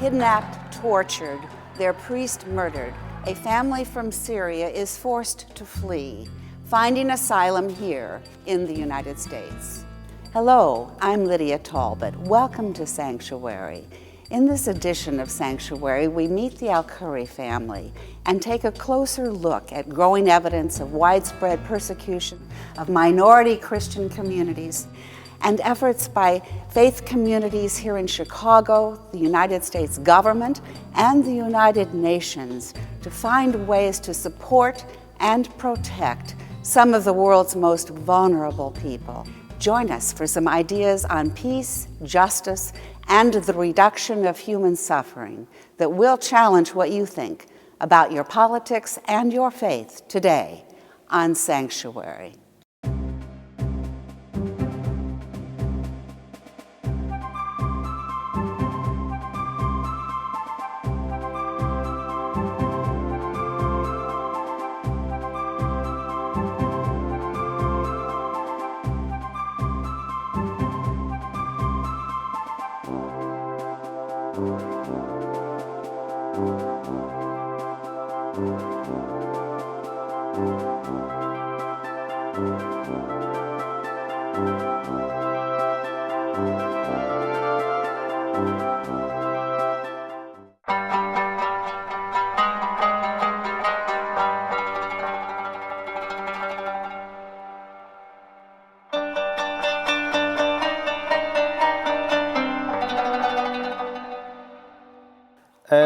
Kidnapped, tortured, their priest murdered, a family from Syria is forced to flee, finding asylum here in the United States. Hello, I'm Lydia Talbot. Welcome to Sanctuary. In this edition of Sanctuary, we meet the Alkahoury family and take a closer look at growing evidence of widespread persecution of minority Christian communities and efforts by faith communities here in Chicago, the United States government, and the United Nations to find ways to support and protect some of the world's most vulnerable people. Join us for some ideas on peace, justice, and the reduction of human suffering that will challenge what you think about your politics and your faith today on Sanctuary.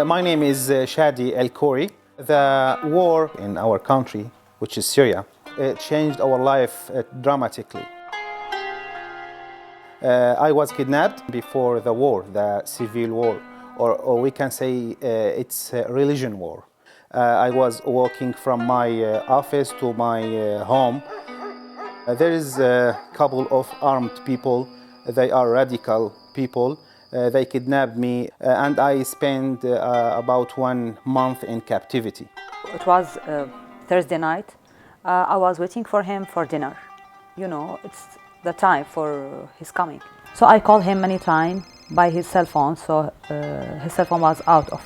My name is Shadi Alkahoury. The war in our country, which is Syria, it changed our life dramatically. I was kidnapped before the war, the civil war, or we can say it's a religion war. I was walking from my office to my home. There is a couple of armed people. They are radical people. They kidnapped me and I spent about 1 month in captivity. It was Thursday night. I was waiting for him for dinner. You know, it's the time for his coming. So I called him many times by his cell phone. So his cell phone was out of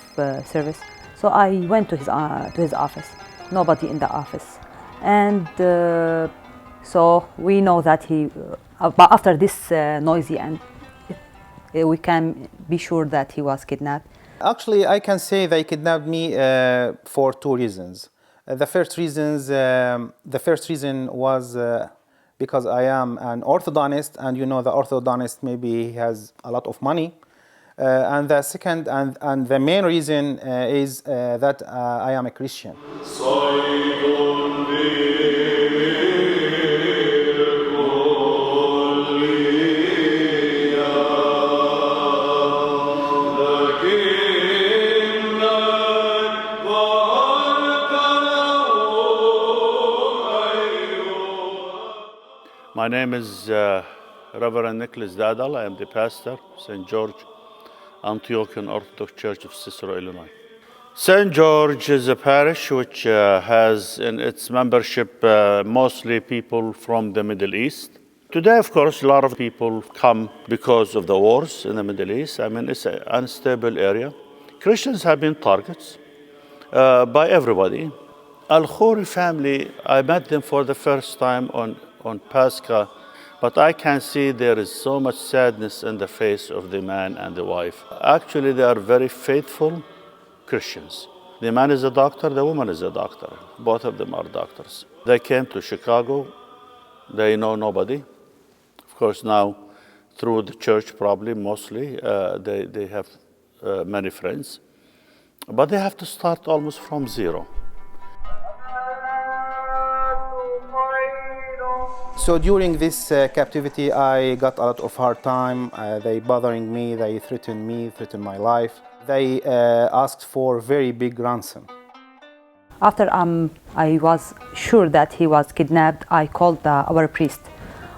service. So I went to his office. Nobody in the office. And so we know that after this noisy and we can be sure that he was kidnapped. Actually, I can say they kidnapped me for 2 reasons. The first reason was because I am an orthodontist, and you know the orthodontist maybe has a lot of money. And the second and the main reason is that I am a Christian. My name is Reverend Nicholas Dadal. I am the pastor, St. George Antiochian Orthodox Church of Cicero, Illinois. St. George is a parish which has in its membership mostly people from the Middle East. Today, of course, a lot of people come because of the wars in the Middle East. I mean, it's an unstable area. Christians have been targets by everybody. Alkahoury family, I met them for the first time on Pascha, but I can see there is so much sadness in the face of the man and the wife. Actually, they are very faithful Christians. The man is a doctor, the woman is a doctor. Both of them are doctors. They came to Chicago. They know nobody. Of course, now through the church probably, mostly, they have many friends. But they have to start almost from zero. So during this captivity, I got a lot of hard time. They bothering me, they threatened my life. They asked for very big ransom. After I was sure that he was kidnapped, I called our priest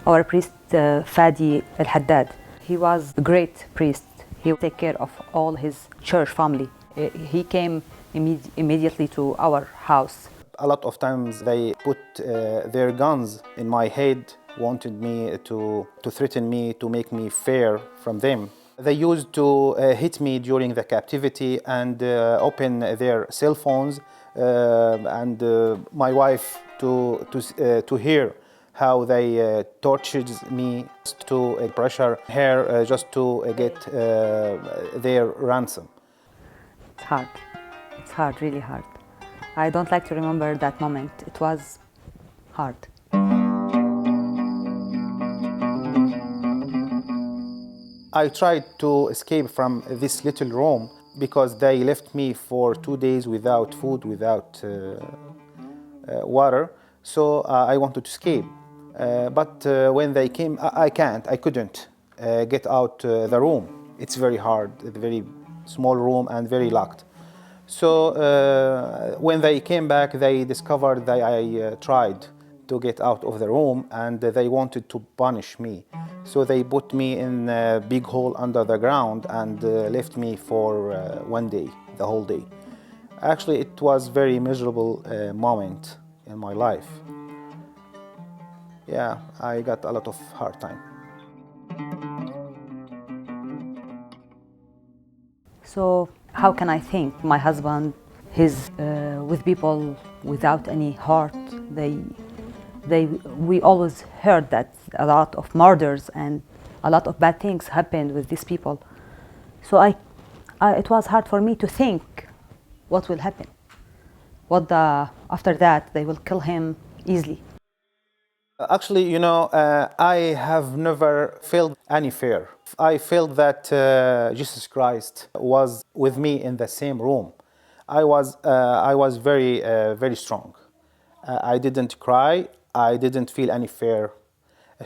Fadi al-Haddad. He was a great priest. He took care of all his church family. He came immediately to our house. A lot of times they put their guns in my head, wanted me to threaten me, to make me fear from them. They used to hit me during the captivity and open their cell phones, and my wife to hear how they tortured me to pressure her just to get their ransom. It's hard. It's hard, really hard. I don't like to remember that moment. It was hard. I tried to escape from this little room because they left me for 2 days without food, without water. So I wanted to escape. But when they came, I couldn't get out the room. It's very hard, a very small room and very locked. So when they came back, they discovered that I tried to get out of the room and they wanted to punish me. So they put me in a big hole under the ground and left me for 1 day, the whole day. Actually, it was a very miserable moment in my life. Yeah, I got a lot of hard time. So how can I think? My husband, he's with people without any heart. We always heard that a lot of murders and a lot of bad things happened with these people. So it was hard for me to think what will happen. After that, they will kill him easily. Actually, I have never felt any fear. I felt that Jesus Christ was with me in the same room. I was very strong. I didn't cry. I didn't feel any fear.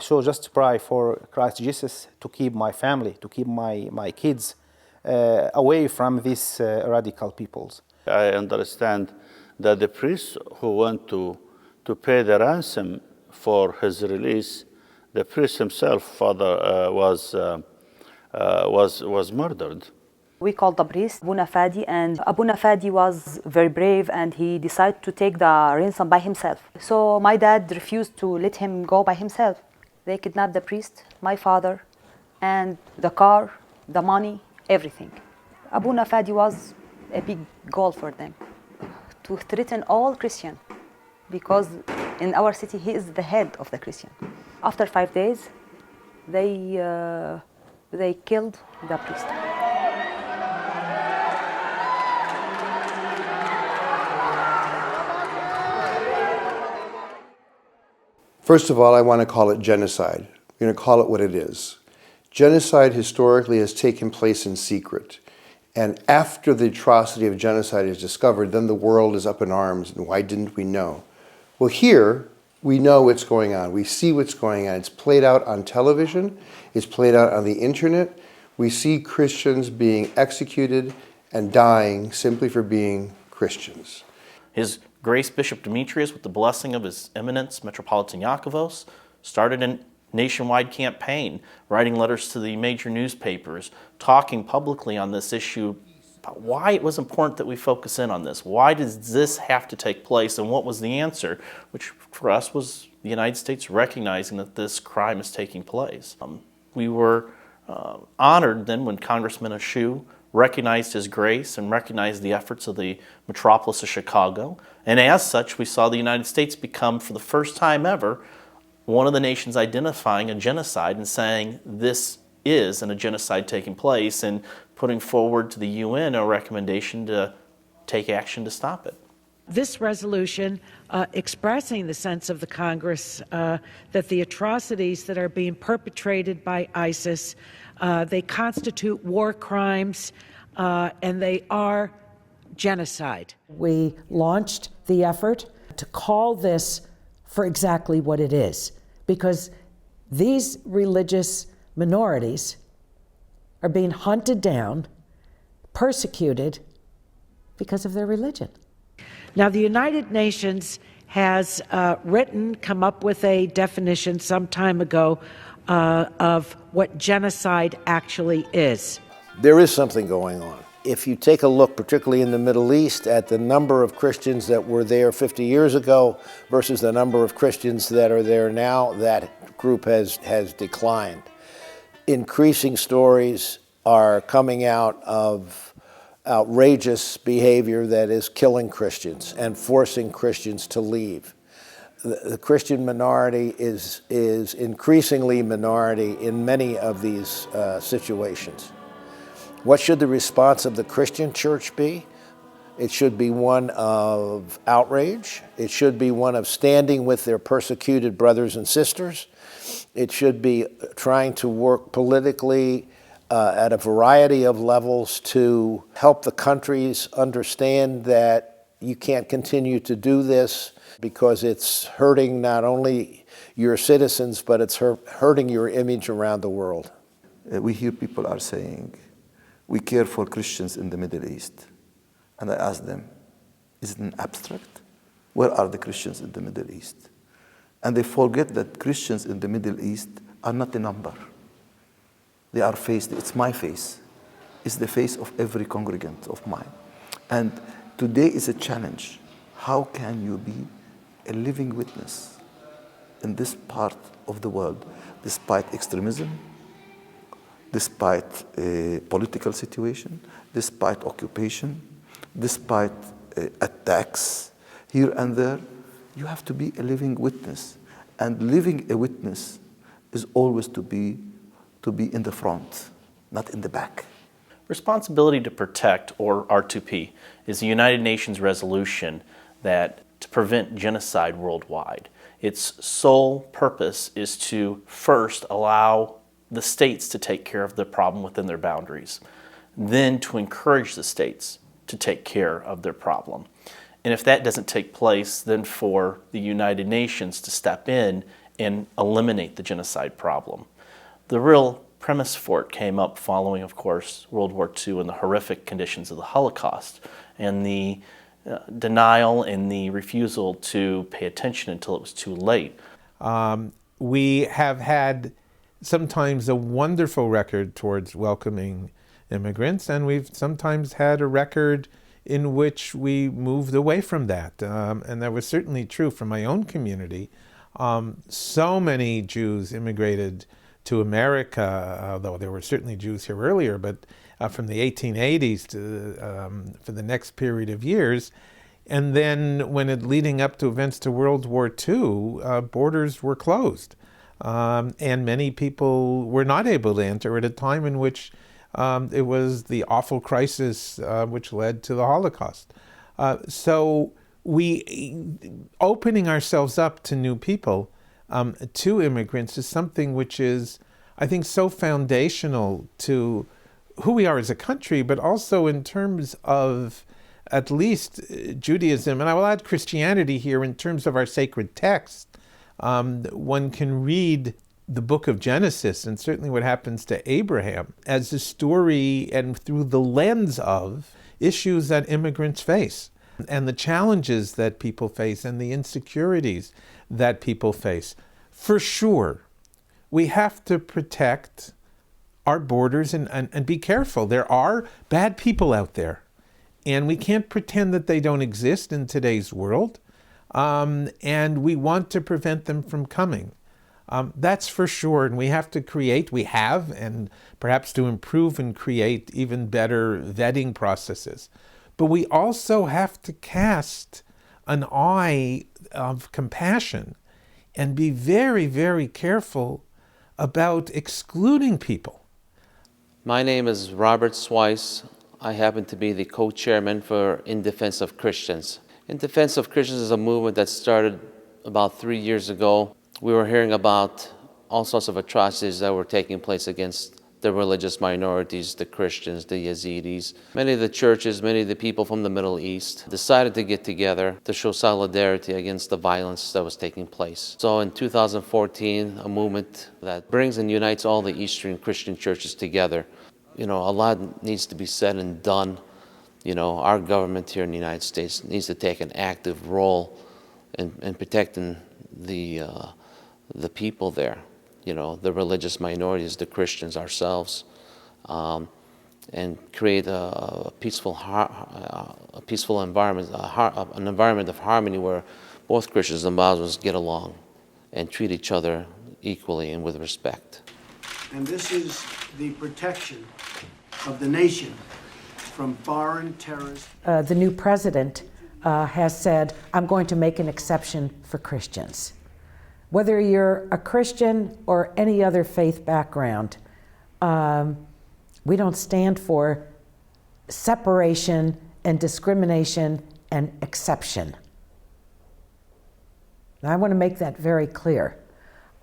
So just pray for Christ Jesus to keep my family, to keep my kids away from these radical peoples. I understand that the priest who went to pay the ransom for his release, the priest himself, father, was murdered. We called the priest Abuna Fadi, and Abuna Fadi was very brave and he decided to take the ransom by himself. So my dad refused to let him go by himself. They kidnapped the priest, my father, and the car, the money, everything. Abuna Fadi was a big goal for them, to threaten all Christian, because in our city he is the head of the Christian. After 5 days, they killed the priest. First of all, I want to call it genocide. We're going to call it what it is. Genocide historically has taken place in secret. And after the atrocity of genocide is discovered, then the world is up in arms. And why didn't we know? Well, here, we know what's going on. We see what's going on. It's played out on television. It's played out on the internet. We see Christians being executed and dying simply for being Christians. His Grace Bishop Demetrius, with the blessing of His Eminence Metropolitan Yakovos, started a nationwide campaign, writing letters to the major newspapers, talking publicly on this issue about why it was important that we focus in on this. Why does this have to take place? And what was the answer? Which for us was the United States recognizing that this crime is taking place. We were honored then when Congressman Ashew recognized his grace and recognized the efforts of the metropolis of Chicago. And as such, we saw the United States become, for the first time ever, one of the nations identifying a genocide and saying this is a genocide taking place and putting forward to the UN a recommendation to take action to stop it. This resolution expressing the sense of the Congress that the atrocities that are being perpetrated by ISIS, they constitute war crimes and they are genocide. We launched the effort to call this for exactly what it is, because these religious minorities are being hunted down, persecuted because of their religion. Now, the United Nations has come up with a definition some time ago of what genocide actually is. There is something going on. If you take a look, particularly in the Middle East, at the number of Christians that were there 50 years ago versus the number of Christians that are there now, that group has declined. Increasing stories are coming out of outrageous behavior that is killing Christians and forcing Christians to leave. The Christian minority is increasingly minority in many of these situations. What should the response of the Christian church be? It should be one of outrage. It should be one of standing with their persecuted brothers and sisters. It should be trying to work politically at a variety of levels to help the countries understand that you can't continue to do this because it's hurting not only your citizens, but it's hurting your image around the world. We hear people are saying, we care for Christians in the Middle East. And I ask them, is it an abstract? Where are the Christians in the Middle East? And they forget that Christians in the Middle East are not a number. They are faced, it's my face. It's the face of every congregant of mine. And today is a challenge. How can you be a living witness in this part of the world, despite extremism, despite a political situation, despite occupation, despite attacks here and there? You have to be a living witness. And living a witness is always to be in the front, not in the back. Responsibility to protect, or R2P, is the United Nations resolution that to prevent genocide worldwide. Its sole purpose is to first allow the states to take care of the problem within their boundaries, then to encourage the states to take care of their problem. And if that doesn't take place, then for the United Nations to step in and eliminate the genocide problem. The real premise for it came up following, of course, World War II and the horrific conditions of the Holocaust and the denial and the refusal to pay attention until it was too late. We have had sometimes a wonderful record towards welcoming immigrants, and we've sometimes had a record in which we moved away from that. And that was certainly true for my own community. So many Jews immigrated to America, although there were certainly Jews here earlier, but from the 1880s to for the next period of years. And then leading up to events to World War II, borders were closed. And many people were not able to enter at a time in which it was the awful crisis which led to the Holocaust. So opening ourselves up to new people, to immigrants, is something which is, I think, so foundational to who we are as a country, but also in terms of at least Judaism, and I will add Christianity here in terms of our sacred text. One can read the book of Genesis, and certainly what happens to Abraham, as a story and through the lens of issues that immigrants face, and the challenges that people face, and the insecurities that people face. For sure, we have to protect our borders and be careful. There are bad people out there, and we can't pretend that they don't exist in today's world, and we want to prevent them from coming. That's for sure, and we have, and perhaps to improve and create even better vetting processes. But we also have to cast an eye of compassion and be very, very careful about excluding people. My name is Robert Swice. I happen to be the co-chairman for In Defense of Christians. In Defense of Christians is a movement that started about 3 years ago. We were hearing about all sorts of atrocities that were taking place against the religious minorities, the Christians, the Yazidis. Many of the churches, many of the people from the Middle East decided to get together to show solidarity against the violence that was taking place. So in 2014, a movement that brings and unites all the Eastern Christian churches together. A lot needs to be said and done. Our government here in the United States needs to take an active role in protecting the people there. The religious minorities, the Christians, ourselves, and create a peaceful environment, an environment of harmony where both Christians and Muslims get along and treat each other equally and with respect. And this is the protection of the nation from foreign terrorists. The new president has said, I'm going to make an exception for Christians. Whether you're a Christian or any other faith background, we don't stand for separation and discrimination and exception. And I want to make that very clear.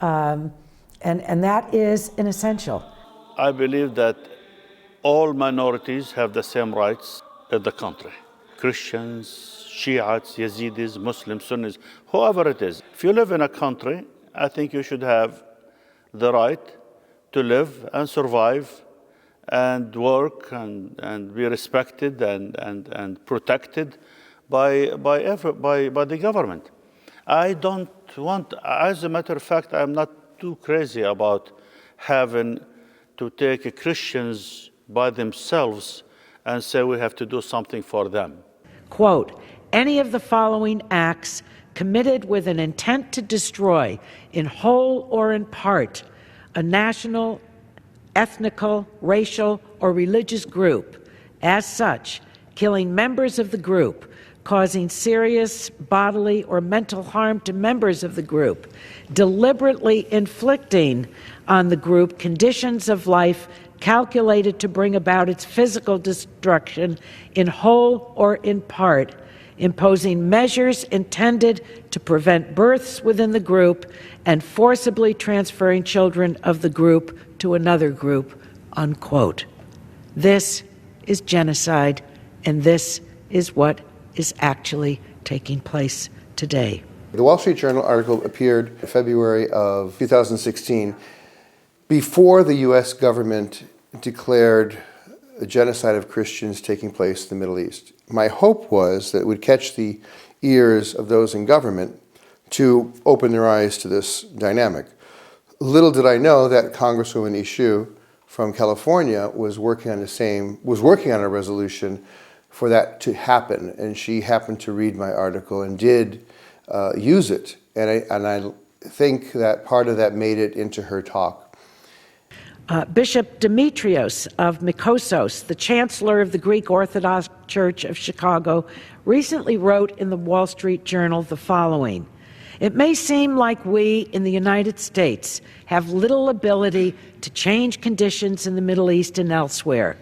And that is an essential. I believe that all minorities have the same rights in the country. Christians, Shiites, Yazidis, Muslims, Sunnis, whoever it is. If you live in a country, I think you should have the right to live and survive and work and be respected and protected by the government. I don't want, as a matter of fact, I'm not too crazy about having to take Christians by themselves and say we have to do something for them. Quote, any of the following acts committed with an intent to destroy, in whole or in part, a national, ethnical, racial, or religious group, as such, killing members of the group, causing serious bodily or mental harm to members of the group, deliberately inflicting on the group conditions of life calculated to bring about its physical destruction in whole or in part, imposing measures intended to prevent births within the group, and forcibly transferring children of the group to another group, unquote. This is genocide, and this is what is actually taking place today. The Wall Street Journal article appeared in February of 2016 before the U.S. government declared a genocide of Christians taking place in the Middle East. My hope was that it would catch the ears of those in government to open their eyes to this dynamic. Little did I know that Congresswoman Ishu from California was working on a resolution for that to happen, and she happened to read my article and did use it, and I think that part of that made it into her talk. Bishop Demetrios of Mykosos, the chancellor of the Greek Orthodox Church of Chicago, recently wrote in the Wall Street Journal the following: it may seem like we in the United States have little ability to change conditions in the Middle East and elsewhere,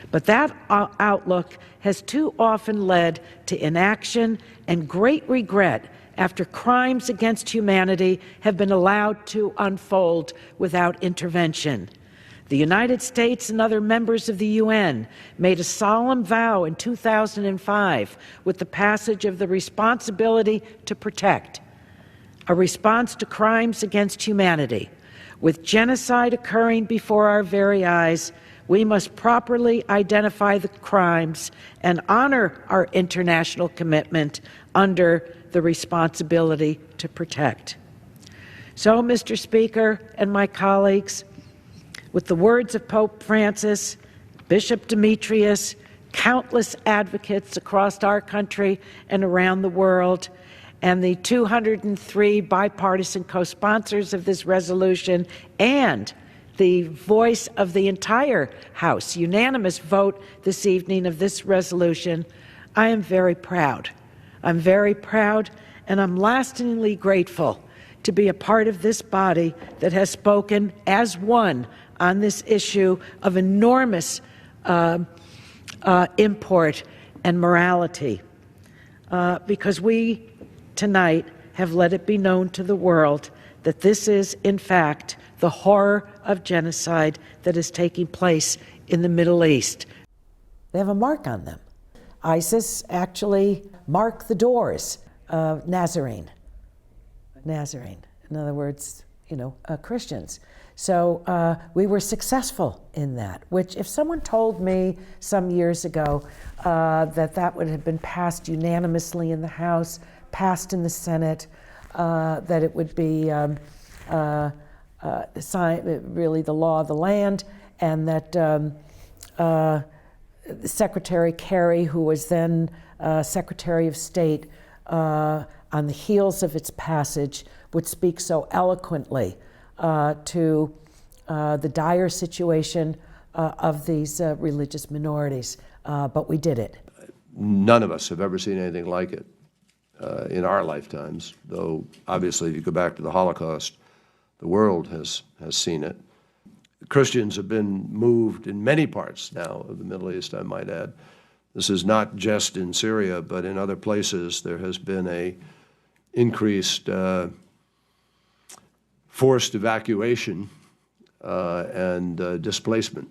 but that outlook has too often led to inaction and great regret after crimes against humanity have been allowed to unfold without intervention. The United States and other members of the UN made a solemn vow in 2005 with the passage of the Responsibility to Protect, a response to crimes against humanity. With genocide occurring before our very eyes, we must properly identify the crimes and honor our international commitment under the Responsibility to Protect. So, Mr. Speaker and my colleagues, with the words of Pope Francis, Bishop Demetrius, countless advocates across our country and around the world, and the 203 bipartisan co-sponsors of this resolution, and the voice of the entire House, unanimous vote this evening of this resolution, I am very proud. I'm very proud, and I'm lastingly grateful to be a part of this body that has spoken as one on this issue of enormous import and morality, because we tonight have let it be known to the world that this is, in fact, the horror of genocide that is taking place in the Middle East. They have a mark on them. ISIS actually marked the doors of Nazarene. In other words, Christians. So we were successful in that, which if someone told me some years ago that would have been passed unanimously in the House, passed in the Senate, that it would be really the law of the land, and that Secretary Kerry, who was then Secretary of State, on the heels of its passage, would speak so eloquently to the dire situation of these religious minorities, but we did it. None of us have ever seen anything like it in our lifetimes, though obviously if you go back to the Holocaust, the world has seen it. Christians have been moved in many parts now of the Middle East, I might add. This is not just in Syria, but in other places there has been a increased forced evacuation and displacement.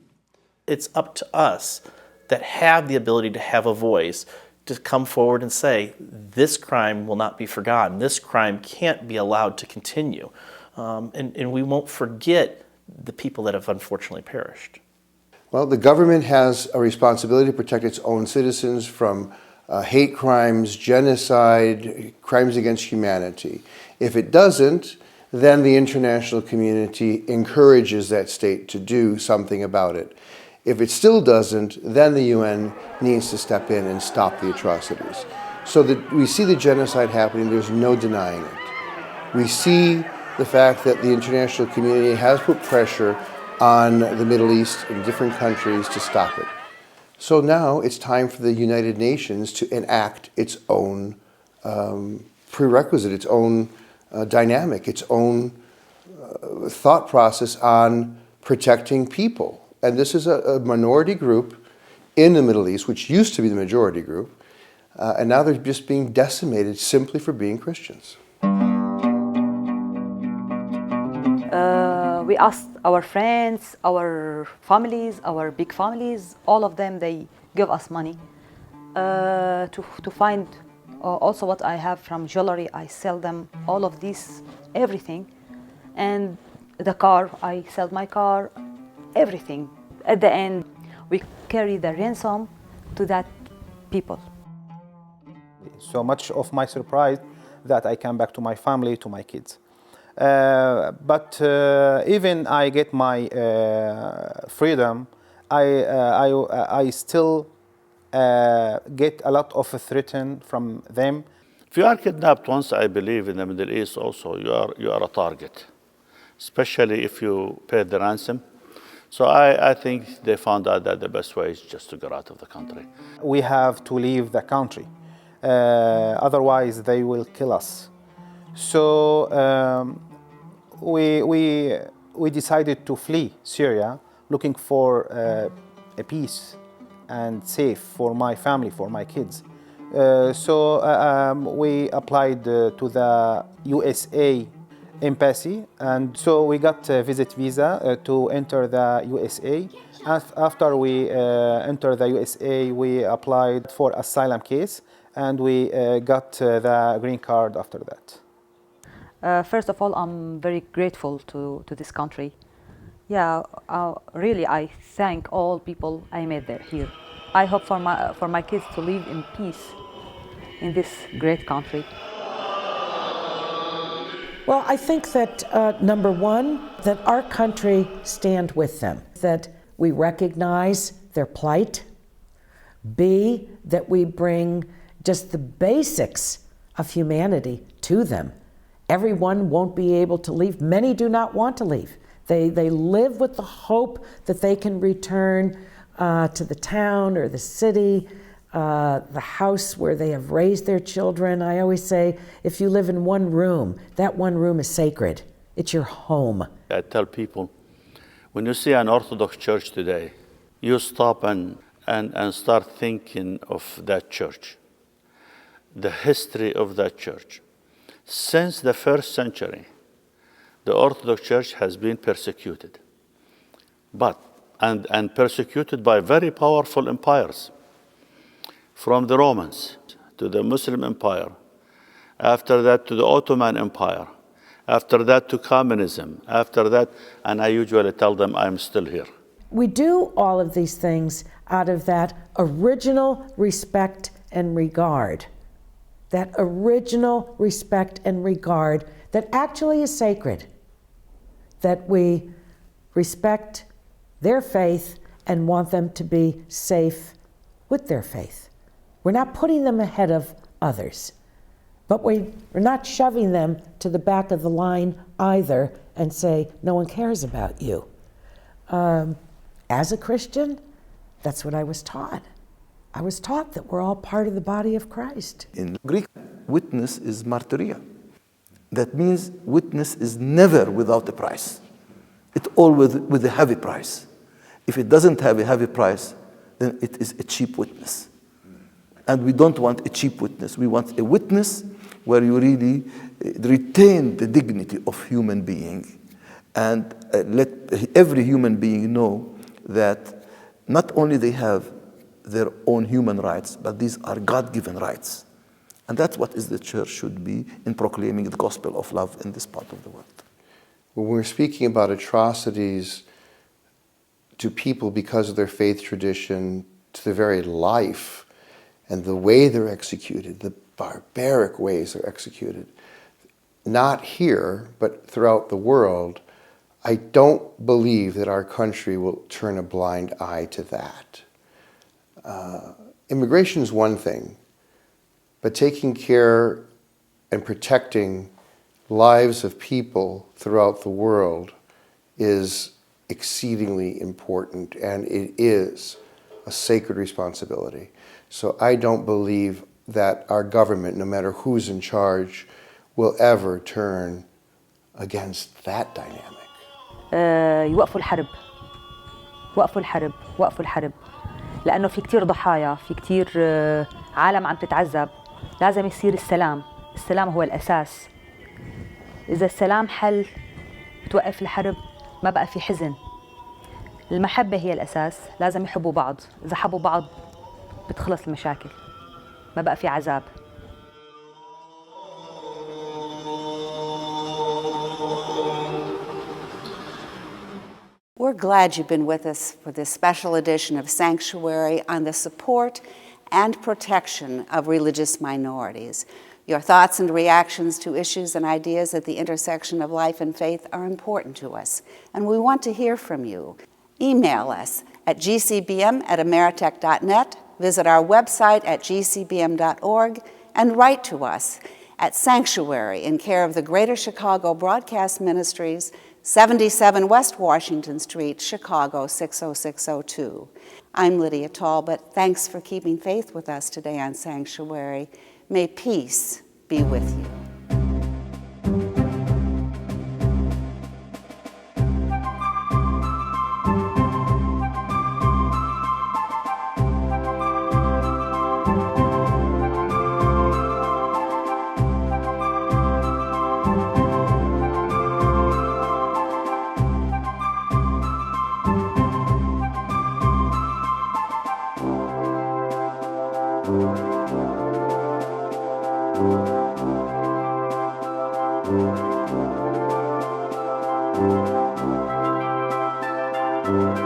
It's up to us that have the ability to have a voice to come forward and say, this crime will not be forgotten. This crime can't be allowed to continue. And we won't forget the people that have unfortunately perished. Well, the government has a responsibility to protect its own citizens from hate crimes, genocide, crimes against humanity. If it doesn't, then the international community encourages that state to do something about it. If it still doesn't, then the UN needs to step in and stop the atrocities. So that we see the genocide happening, there's no denying it. We see the fact that the international community has put pressure on the Middle East and different countries to stop it. So now it's time for the United Nations to enact its own prerequisite, its own dynamic, its own thought process on protecting people. And this is a minority group in the Middle East, which used to be the majority group, and now they're just being decimated simply for being Christians. We asked our friends, our families, our big families, all of them, they give us money to find also what I have from jewelry. I sell them all of this, everything. And the car, I sell my car, everything. At the end, we carry the ransom to that people. So much of my surprise that I came back to my family, to my kids. But even I get my freedom, I still get a lot of threats from them. If you are kidnapped once, I believe in the Middle East also, you are a target, especially if you pay the ransom. So I think they found out that the best way is just to get out of the country. We have to leave the country, otherwise they will kill us. So we decided to flee Syria, looking for a peace and safe for my family, for my kids. So we applied to the USA embassy, and so we got a visit visa to enter the USA. After we enter the USA, we applied for asylum case, and we got the green card after that. First of all, I'm very grateful to this country. Yeah, really, I thank all people I met there here. I hope for my kids to live in peace in this great country. Well, I think that number one, that our country stand with them, that we recognize their plight. B, that we bring just the basics of humanity to them. Everyone won't be able to leave. Many do not want to leave. They live with the hope that they can return to the town or the city, the house where they have raised their children. I always say, if you live in one room, that one room is sacred. It's your home. I tell people, when you see an Orthodox church today, you stop and start thinking of that church, the history of that church. Since the 1st century, the Orthodox Church has been persecuted, and persecuted by very powerful empires, from the Romans to the Muslim Empire, after that to the Ottoman Empire, after that to communism, after that, and I usually tell them I'm still here. We do all of these things out of that original respect and regard. That original respect and regard that actually is sacred. That we respect their faith and want them to be safe with their faith. We're not putting them ahead of others, but we're not shoving them to the back of the line either and say, no one cares about you. As a Christian, that's what I was taught. I was taught that we're all part of the body of Christ. In Greek, witness is martyria. That means witness is never without a price. It's always with a heavy price. If it doesn't have a heavy price, then it is a cheap witness. And we don't want a cheap witness. We want a witness where you really retain the dignity of human being and let every human being know that not only they have their own human rights, but these are God-given rights. And that's what the church should be in proclaiming the gospel of love in this part of the world. When we're speaking about atrocities to people because of their faith tradition, to their very life, and the way they're executed, the barbaric ways they're executed, not here, but throughout the world, I don't believe that our country will turn a blind eye to that. Immigration is one thing, but taking care and protecting lives of people throughout the world is exceedingly important, and it is a sacred responsibility. So I don't believe that our government, no matter who's in charge, will ever turn against that dynamic. يوقفوا الحرب وقفوا الحرب وقفوا الحرب لأنه في كتير ضحايا في كتير عالم عم تتعذب لازم يصير السلام السلام هو الأساس إذا السلام حل توقف الحرب ما بقى في حزن المحبة هي الأساس لازم يحبوا بعض إذا حبوا بعض بتخلص المشاكل ما بقى في عذاب We're glad you've been with us for this special edition of Sanctuary on the support and protection of religious minorities. Your thoughts and reactions to issues and ideas at the intersection of life and faith are important to us, and we want to hear from you. Email us at gcbm@ameritech.net, visit our website at gcbm.org, and write to us at Sanctuary in care of the Greater Chicago Broadcast Ministries, 77 West Washington Street, Chicago 60602. I'm Lydia Talbot. Thanks for keeping faith with us today on Sanctuary. May peace be with you. Thank you.